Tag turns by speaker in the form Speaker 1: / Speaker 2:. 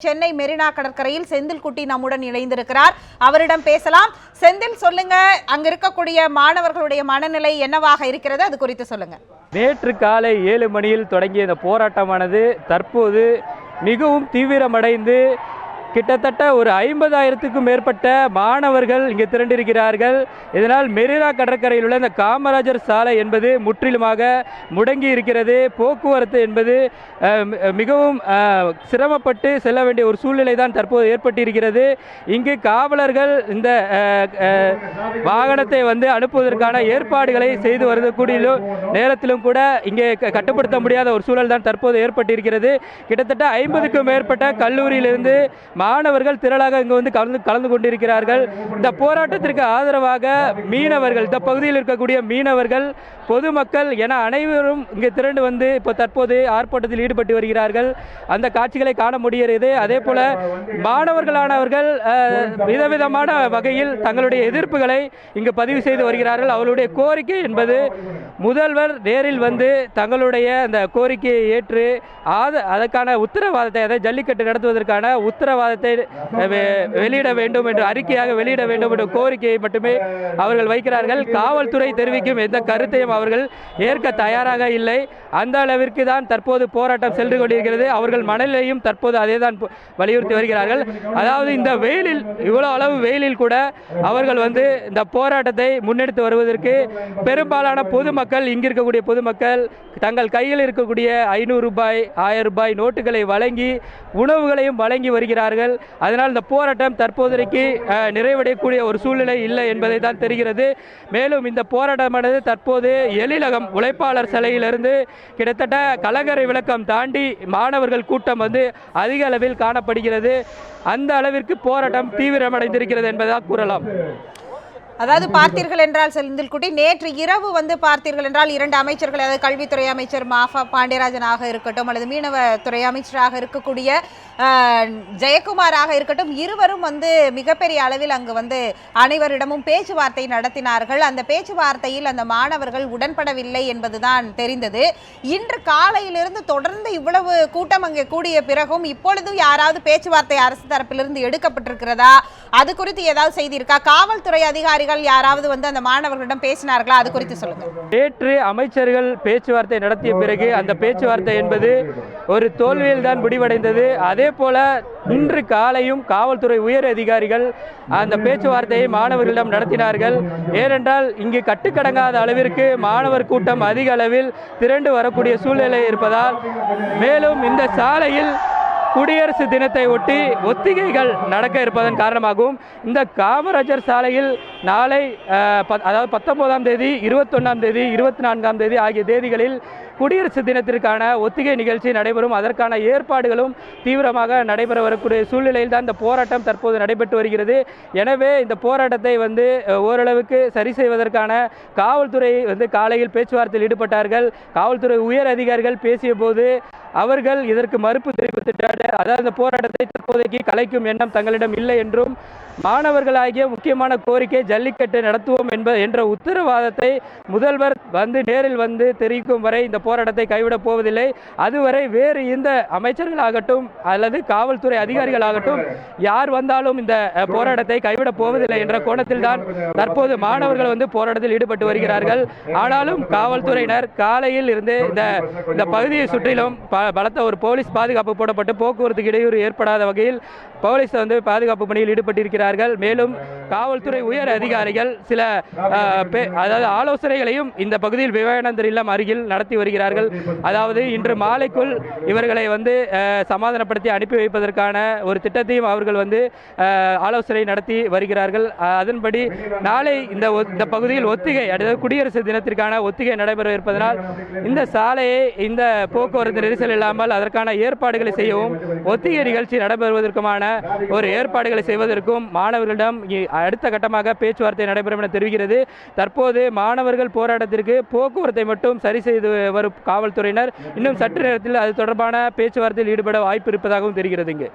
Speaker 1: சென்னை மெரினா கடற்கரையில் செந்தில்குட்டி நம்முடன் இணைந்திருக்கிறார். அவரிடம் பேசலாம். செந்தில், சொல்லுங்க, அங்க இருக்கக்கூடிய மாணவர்களுடைய மனநிலை என்னவாக இருக்கிறது, அது குறித்து சொல்லுங்க.
Speaker 2: நேற்று காலை 7 மணியில் தொடங்கிய இந்த போராட்டமானது தற்போது மிகவும் தீவிரமடைந்து கிட்டத்தட்ட ஒரு 50,000க்கும் மேற்பட்ட மாணவர்கள் இங்கே திரண்டிருக்கிறார்கள். இதனால் மெரினா கடற்கரையில் உள்ள இந்த காமராஜர் சாலை என்பது முற்றிலுமாக முடங்கி இருக்கிறது. போக்குவரத்து என்பது மிகவும் சிரமப்பட்டு செல்ல வேண்டிய ஒரு சூழ்நிலை தான் தற்போது ஏற்பட்டிருக்கிறது. இங்கு காவலர்கள் இந்த வாகனத்தை அனுப்புவதற்கான ஏற்பாடுகளை செய்து வரக்கூடிய நேரத்திலும் கூட இங்கே கட்டுப்படுத்த முடியாத ஒரு சூழல் தான் தற்போது ஏற்பட்டிருக்கிறது. கிட்டத்தட்ட 50க்கும் மேற்பட்ட கல்லூரியிலிருந்து மாணவர்கள் திரளாக இங்கு கலந்து கொண்டிருக்கிறார்கள். இந்த போராட்டத்திற்கு ஆதரவாக மீனவர்கள், இந்த பகுதியில் இருக்கக்கூடிய மீனவர்கள், பொதுமக்கள் என அனைவரும் இங்கு திரண்டு இப்போ தற்போது ஆர்ப்பாட்டத்தில் ஈடுபட்டு வருகிறார்கள். அந்த காட்சிகளை காண முடிகிறது. அதே போல மாணவர்களானவர்கள் விதவிதமான வகையில் தங்களுடைய எதிர்ப்புகளை இங்கு பதிவு செய்து வருகிறார்கள். அவர்களுடைய கோரிக்கை என்பது முதல்வர் நேரில் தங்களுடைய அந்த கோரிக்கையை ஏற்று அதற்கான உத்தரவாதத்தை, அதை ஜல்லிக்கட்டு நடத்துவதற்கான உத்தரவாதத்தை வெளியிட வேண்டும் என்று, அறிக்கையாக வெளியிட வேண்டும் என்ற கோரிக்கையை மட்டுமே அவர்கள் வைக்கிறார்கள். காவல்துறை தெரிவிக்கும் எந்த கருத்தையும் அவர்கள் ஏற்க தயாராக இல்லை. அந்த அளவிற்கு தான் தற்போது போராட்டம் சென்று கொண்டிருக்கிறது. அவர்கள் மனநிலையும் தற்போது அதே தான் வலியுறுத்தி வருகிறார்கள். அதாவது இந்த வெயிலில், இவ்வளவு அளவு வெயிலில் கூட அவர்கள் இந்த போராட்டத்தை முன்னெடுத்து வருவதற்கு பெரும்பாலான பொதுமக்கள், இங்கு இருக்கக்கூடிய பொதுமக்கள் தங்கள் கையில் இருக்கக்கூடிய 500 ரூபாய் 1000 ரூபாய் நோட்டுகளை வழங்கி உணவுகளையும் வழங்கி வருகிறார்கள். அதனால் இந்த போராட்டம் தற்போதைக்கு நிறைவடையக்கூடிய ஒரு சூழ்நிலை இல்லை என்பதை தான் தெரிகிறது. மேலும் இந்த போராட்டமானது தற்போது எழிலகம் உழைப்பாளர் சிலையிலிருந்து கிட்டத்தட்ட கலங்கரை விளக்கம் தாண்டி மாணவர்கள் கூட்டம் அதிக அளவில் காணப்படுகிறது. அந்த அளவிற்கு போராட்டம் தீவிரமடைந்திருக்கிறது என்பதாக கூறலாம்.
Speaker 1: அதாவது பார்த்தீர்கள் என்றால் செந்தில்குட்டி, நேற்று இரவு பார்த்தீர்கள் என்றால் 2 அமைச்சர்கள், அதாவது கல்வித்துறை அமைச்சர் மாஃபா பாண்டியராஜனாக இருக்கட்டும் அல்லது மீனவத்துறை அமைச்சராக இருக்கக்கூடிய ஜெயக்குமாராக இருக்கட்டும், இருவரும் மிகப்பெரிய அளவில் அங்கு அனைவரிடமும் பேச்சுவார்த்தை நடத்தினார்கள். அந்த பேச்சுவார்த்தையில் அந்த மாணவர்கள் உடன்படவில்லை என்பதுதான் தெரிந்தது. இன்று காலையிலிருந்து தொடர்ந்து இவ்வளவு கூட்டம் அங்கே கூடிய பிறகும் இப்பொழுதும் யாராவது பேச்சுவார்த்தை அரசு தரப்பிலிருந்து எடுக்கப்பட்டிருக்கிறதா? அது குறித்து ஏதாவது செய்தி இருக்கா? காவல்துறை அதிகாரிகள் யாராவது அந்த மாணவர்களிடம் பேசினார்களா? அது குறித்து சொல்லுங்க.
Speaker 2: நேற்று அமைச்சர்கள் பேச்சுவார்த்தை நடத்திய பிறகு அந்த பேச்சுவார்த்தை என்பது ஒரு தோல்வியில் தான் முடிவடைந்தது. அதே போல இன்று காலையும் காவல்துறை உயர் அதிகாரிகள் அந்த பேச்சுவார்த்தையை மாணவர்களிடம் நடத்தினார்கள். ஏனென்றால் இங்கு கட்டுக்கடங்காத அளவிற்கு மாணவர் கூட்டம் அதிக அளவில் திரண்டு வரக்கூடிய சூழ்நிலை இருப்பதால், மேலும் இந்த சாலையில் குடியரசு தினத்தை ஒட்டி ஒத்திகைகள் நடக்க இருப்பதன் காரணமாகவும் இந்த காமராஜர் சாலையில் நாளை, அதாவது 19ஆம் தேதி, 21ஆம் தேதி, 24ஆம் தேதி ஆகிய தேதிகளில் குடியரசு தினத்திற்கான ஒத்திகை நிகழ்ச்சி நடைபெறும். அதற்கான ஏற்பாடுகளும் தீவிரமாக நடைபெற வரக்கூடிய சூழ்நிலையில் தான் இந்த போராட்டம் தற்போது நடைபெற்று வருகிறது. எனவே இந்த போராட்டத்தை ஓரளவுக்கு சரி செய்வதற்கான காவல்துறை காலையில் பேச்சுவார்த்தையில் ஈடுபட்டார்கள். காவல்துறை உயர் அதிகாரிகள் பேசிய போது அவர்கள் இதற்கு மறுப்பு தெரிவித்துட்டார்கள். அதாவது இந்த போராட்டத்தை தற்போதைக்கு கலைக்கும் எண்ணம் தங்களிடம் இல்லை என்றும், மாணவர்களாகிய முக்கியமான கோரிக்கை ஜல்லிக்கட்டு நடத்துவோம் என்ற உத்தரவாதத்தை முதல்வர் நேரில் தெரிவிக்கும் வரை இந்த போராட்டத்தை கைவிடப் போவதில்லை. அதுவரை வேறு இந்த அமைச்சர்களாகட்டும் அல்லது காவல்துறை அதிகாரிகளாகட்டும் யார் வந்தாலும் இந்த போராட்டத்தை கைவிடப் போவதில்லை என்ற கோணத்தில் தான் தற்போது மாணவர்கள் போராட்டத்தில் ஈடுபட்டு வருகிறார்கள். ஆனாலும் காவல்துறையினர் காலையில் இருந்து இந்த பகுதியை சுற்றிலும் பலத்த ஒரு போலீஸ் பாதுகாப்பு போடப்பட்டு போக்குவரத்துக்கு இடையூறு ஏற்படாத வகையில் போலீஸ் பாதுகாப்பு பணியில் ஈடுபட்டிருக்கிறார்கள். மேலும் காவல்துறை உயர் அதிகாரிகள் சில அதாவது ஆலோசனைகளையும் இந்த பகுதியில் விவேகானந்தர் இல்லம் அருகில் நடத்தி வருகிறார்கள். அதாவது இன்று மாலைக்குள் இவர்களை சமாதானப்படுத்தி அனுப்பி வைப்பதற்கான ஒரு திட்டத்தையும் அவர்கள் ஆலோசனை நடத்தி வருகிறார்கள். அதன்படி நாளை இந்த பகுதியில் ஒத்திகை, அதாவது குடியரசு தினத்திற்கான ஒத்திகை நடைபெற இருப்பதனால் இந்த சாலையை இந்த போக்குவரத்து நெரிசல் இல்லாமல் அதற்கான ஏற்பாடுகளை செய்யவும், ஒத்திகை நிகழ்ச்சி நடைபெறுவதற்குமான ஒரு ஏற்பாடுகளை செய்வதற்கும் மாணவர்களிடம் அடுத்த கட்டமாக பேச்சுவார்த்தை நடைபெறும் என தெரிவிக்கிறது. தற்போது மாணவர்கள் போராட்டத்திற்கு போக்குவரத்தை மட்டும் சரி செய்து வரும் காவல்துறையினர் இன்னும் சற்று நேரத்தில் அது தொடர்பான பேச்சுவார்த்தையில் ஈடுபட வாய்ப்பு இருப்பதாகவும் தெரிகிறது. இங்கே